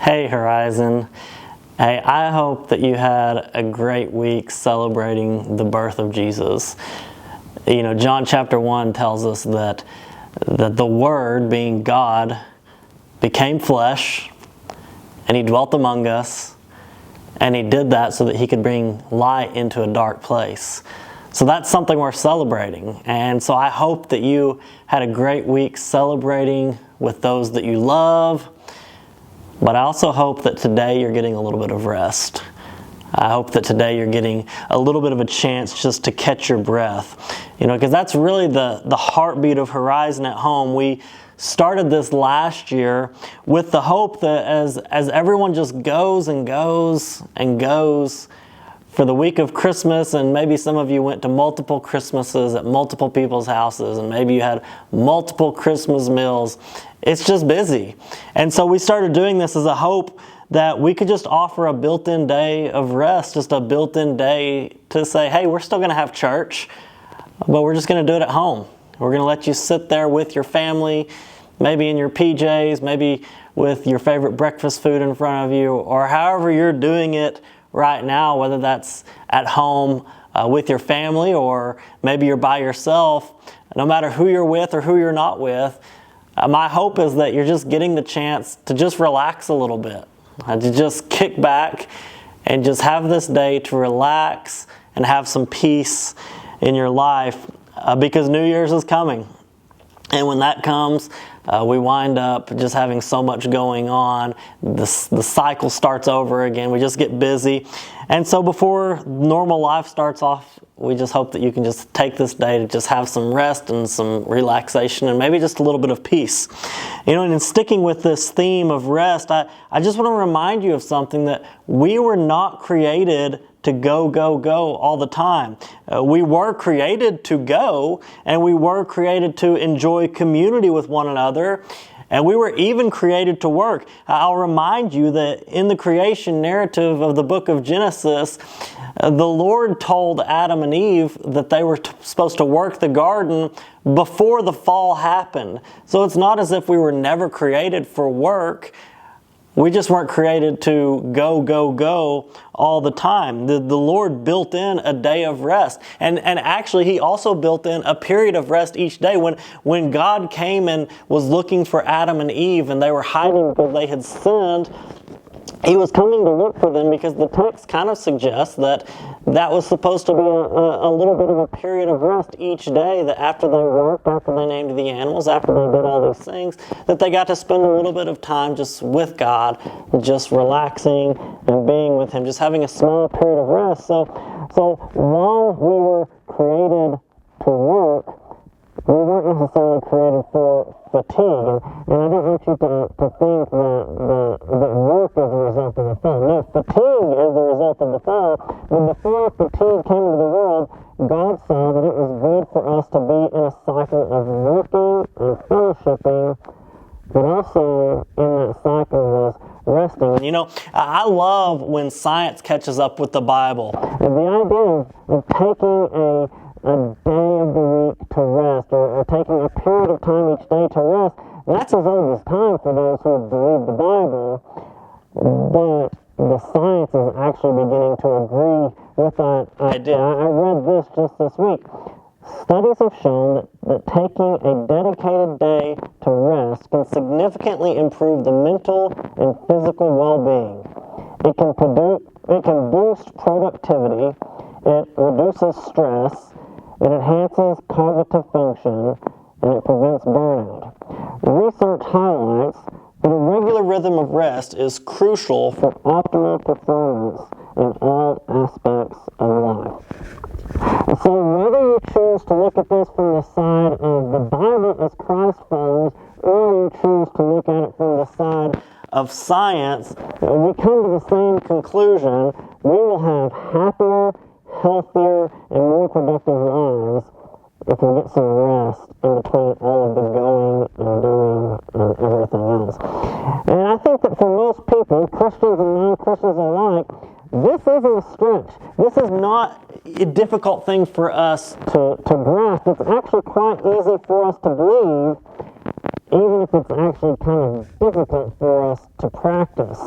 Hey Horizon. Hey, I hope that you had a great week celebrating the birth of Jesus. You know, John chapter 1 tells us that the Word, being God, became flesh, and He dwelt among us, and He did that so that He could bring light into a dark place. So that's something we're celebrating. And so I hope that you had a great week celebrating with those that you love. But I also hope that today you're getting a little bit of rest. I hope that today you're getting a little bit of a chance just to catch your breath. You know, because that's really the heartbeat of Horizon at Home. We started this last year with the hope that as everyone just goes and goes and goes for the week of Christmas, and maybe some of you went to multiple Christmases at multiple people's houses, and maybe you had multiple Christmas meals. It's just busy. And so we started doing this as a hope that we could just offer a built-in day of rest, just a built-in day to say, hey, we're still going to have church, but we're just going to do it at home. We're going to let you sit there with your family, maybe in your PJs, maybe with your favorite breakfast food in front of you, or however you're doing it right now, whether that's at home with your family or maybe you're by yourself. No matter who you're with or who you're not with, my hope is that you're just getting the chance to just relax a little bit, to just kick back and just have this day to relax and have some peace in your life because New Year's is coming. And when that comes, we wind up just having so much going on. The cycle starts over again. We just get busy. And so before normal life starts off, we just hope that you can just take this day to just have some rest and some relaxation and maybe just a little bit of peace. You know, and in sticking with this theme of rest, I just want to remind you of something, that we were not created to go, go, go all the time. We were created to go, and we were created to enjoy community with one another, and we were even created to work. I'll remind you that in the creation narrative of the book of Genesis, the Lord told Adam and Eve that they were supposed to work the garden before the fall happened. So it's not as if we were never created for work. We just weren't created to go, go, go all the time. The Lord built in a day of rest. And actually, He also built in a period of rest each day. When God came and was looking for Adam and Eve and they were hiding because they had sinned, He was coming to look for them because the text kind of suggests that was supposed to be a little bit of a period of rest each day, that after they worked, after they named the animals, after they did all these things, that they got to spend a little bit of time just with God, just relaxing and being with Him, just having a small period of rest. So while we were created to work, we weren't necessarily created for fatigue, and I don't want you to think that work is the result of the fall. No, fatigue is the result of the fall. When before fatigue came into the world, God saw that it was good for us to be in a cycle of working and fellowshipping, but also in that cycle was resting. And you know, I love when science catches up with the Bible. And the idea of taking a day of the week to rest, or taking a period of time each day to rest, that's as old as time for those who believe the Bible, but the science is actually beginning to agree with that idea. I read this just this week. Studies have shown that taking a dedicated day to rest can significantly improve the mental and physical well-being. It can boost productivity, it reduces stress, it enhances cognitive function, and it prevents burnout. Research highlights that a regular rhythm of rest is crucial for optimal performance in all aspects of life. So whether you choose to look at this from the side of the Bible as Christ follows, or you choose to look at it from the side of science, we come to the same conclusion. We will have happier, healthier, and more productive lives if we get some rest in between all of the going and doing and everything else. And I think that for most people, Christians and non-Christians alike, this isn't a stretch. This is not a difficult thing for us to grasp. It's actually quite easy for us to believe even if it's actually kind of difficult for us to practice.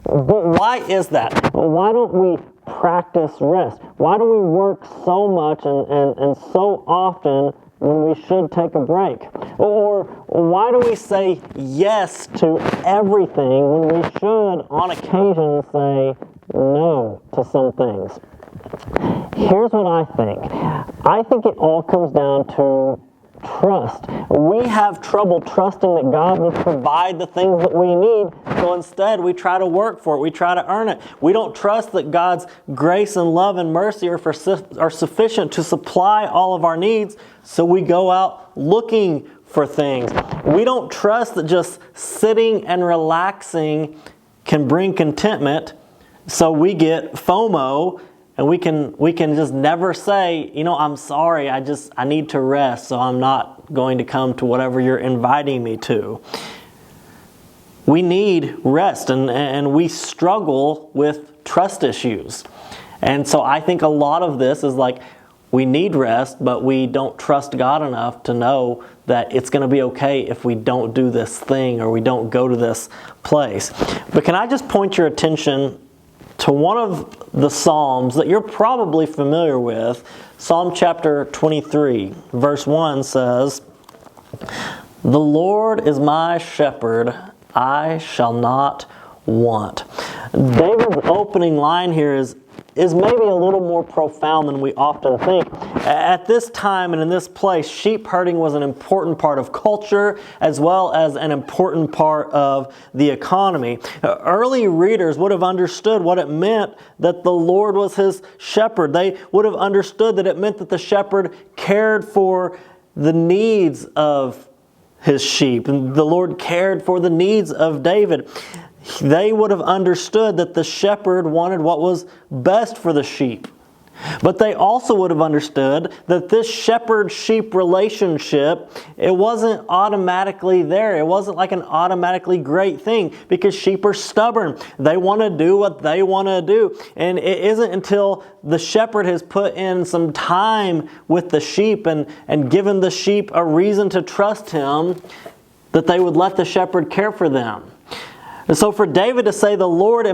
But why is that? Why don't we practice rest? Why do we work so much and so often when we should take a break? Or why do we say yes to everything when we should, on occasion, say no to some things? Here's what I think. I think it all comes down to trust. We have trouble trusting that God will provide the things that we need, so instead we try to work for it. We try to earn it. We don't trust that God's grace and love and mercy are sufficient to supply all of our needs, so we go out looking for things. We don't trust that just sitting and relaxing can bring contentment, so we get FOMO. And we can just never say, I'm sorry, I need to rest, so I'm not going to come to whatever you're inviting me to. We need rest, and we struggle with trust issues. And so I think a lot of this is like, we need rest, but we don't trust God enough to know that it's going to be okay if we don't do this thing or we don't go to this place. But can I just point your attention to one of the Psalms that you're probably familiar with? Psalm chapter 23, verse 1 says, "The Lord is my shepherd, I shall not want." David's opening line here is maybe a little more profound than we often think. At this time and in this place, sheep herding was an important part of culture as well as an important part of the economy. Early readers would have understood what it meant that the Lord was his shepherd. They would have understood that it meant that the shepherd cared for the needs of his sheep, and the Lord cared for the needs of David. They would have understood that the shepherd wanted what was best for the sheep. But they also would have understood that this shepherd-sheep relationship, it wasn't automatically there. It wasn't like an automatically great thing, because sheep are stubborn. They want to do what they want to do. And it isn't until the shepherd has put in some time with the sheep and given the sheep a reason to trust him that they would let the shepherd care for them. And so for David to say, "The Lord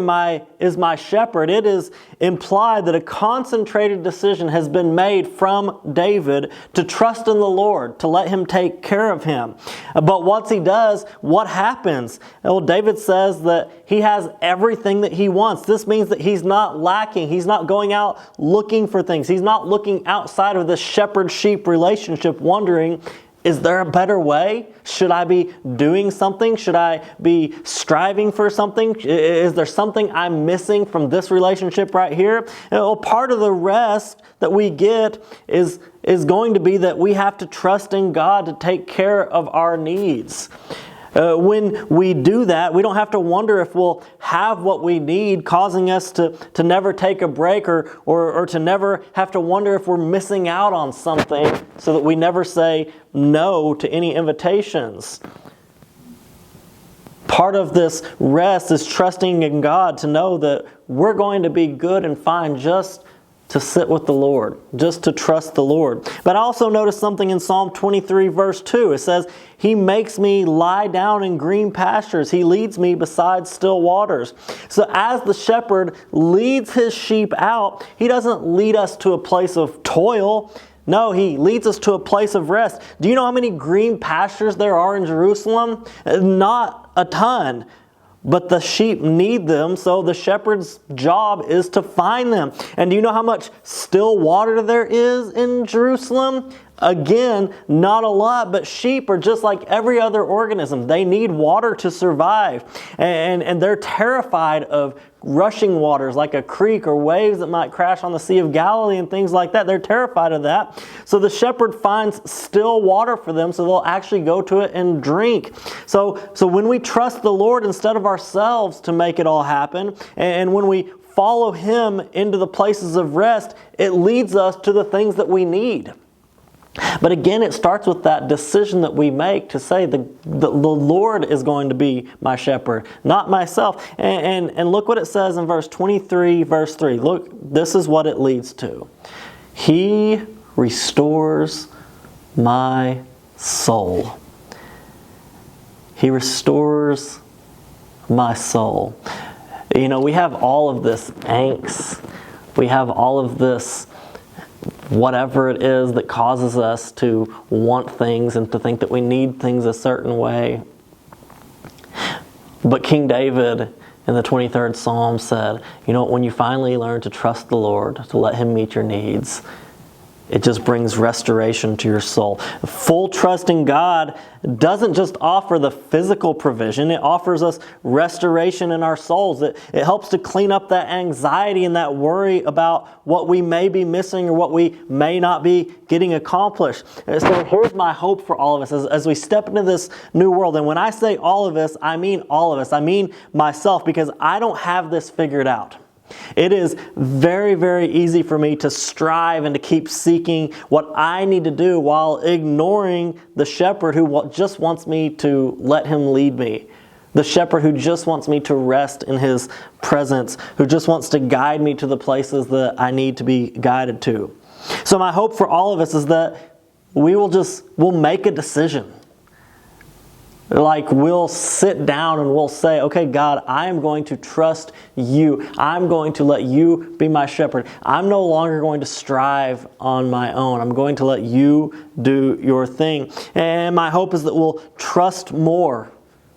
is my shepherd," it is implied that a concentrated decision has been made from David to trust in the Lord, to let him take care of him. But once he does, what happens? Well, David says that he has everything that he wants. This means that he's not lacking. He's not going out looking for things. He's not looking outside of the shepherd-sheep relationship wondering, is there a better way? Should I be doing something? Should I be striving for something? Is there something I'm missing from this relationship right here? Well, part of the rest that we get is going to be that we have to trust in God to take care of our needs. When we do that, we don't have to wonder if we'll have what we need, causing us to never take a break or to never have to wonder if we're missing out on something, so that we never say no to any invitations. Part of this rest is trusting in God to know that we're going to be good and fine just to sit with the Lord, just to trust the Lord. But I also noticed something in Psalm 23 verse 2. It says, "He makes me lie down in green pastures. He leads me beside still waters." So as the shepherd leads his sheep out, he doesn't lead us to a place of toil. No, he leads us to a place of rest. Do you know how many green pastures there are in Jerusalem? Not a ton. But the sheep need them, so the shepherd's job is to find them. And do you know how much still water there is in Jerusalem? Again, not a lot, but sheep are just like every other organism. They need water to survive. And they're terrified of rushing waters like a creek or waves that might crash on the Sea of Galilee and things like that. They're terrified of that. So the shepherd finds still water for them, so they'll actually go to it and drink. So when we trust the Lord instead of ourselves to make it all happen, and when we follow Him into the places of rest, it leads us to the things that we need. But again, it starts with that decision that we make to say the Lord is going to be my shepherd, not myself. And look what it says in verse 23, verse 3. Look, this is what it leads to. He restores my soul. He restores my soul. You know, we have all of this angst. We have all of this whatever it is that causes us to want things and to think that we need things a certain way. But King David in the 23rd Psalm said, you know, when you finally learn to trust the Lord, to let Him meet your needs, it just brings restoration to your soul. Full trust in God doesn't just offer the physical provision, it offers us restoration in our souls. It helps to clean up that anxiety and that worry about what we may be missing or what we may not be getting accomplished. And so here's my hope for all of us as we step into this new world. And when I say all of us, I mean all of us. I mean myself, because I don't have this figured out. It is very, very easy for me to strive and to keep seeking what I need to do while ignoring the shepherd who just wants me to let Him lead me. The shepherd who just wants me to rest in His presence, who just wants to guide me to the places that I need to be guided to. So my hope for all of us is that we'll make a decision. Like we'll sit down and we'll say, okay, God, I am going to trust You. I'm going to let You be my shepherd. I'm no longer going to strive on my own. I'm going to let You do Your thing. And my hope is that we'll trust more.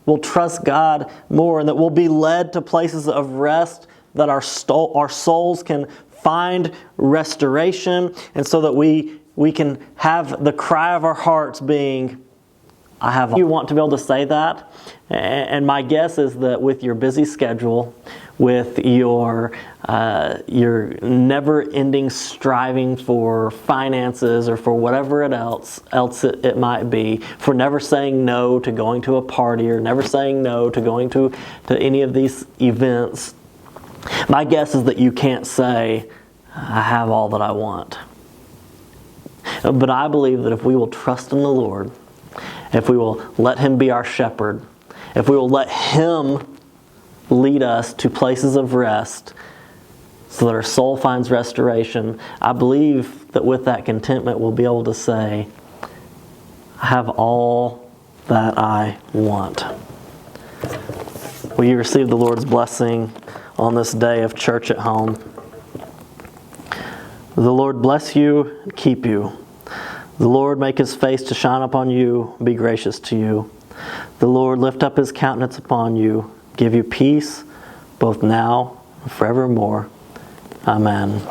We'll trust God more, and that we'll be led to places of rest, that our souls can find restoration, and so that we can have the cry of our hearts being, You want to be able to say that, and my guess is that with your busy schedule, with your never-ending striving for finances or for whatever else it might be, for never saying no to going to a party or never saying no to going to any of these events, my guess is that you can't say, I have all that I want. But I believe that if we will trust in the Lord, if we will let Him be our shepherd, if we will let Him lead us to places of rest so that our soul finds restoration, I believe that with that contentment we'll be able to say, I have all that I want. Will you receive the Lord's blessing on this day of church at home? The Lord bless you and keep you. The Lord make His face to shine upon you, be gracious to you. The Lord lift up His countenance upon you, give you peace, both now and forevermore. Amen.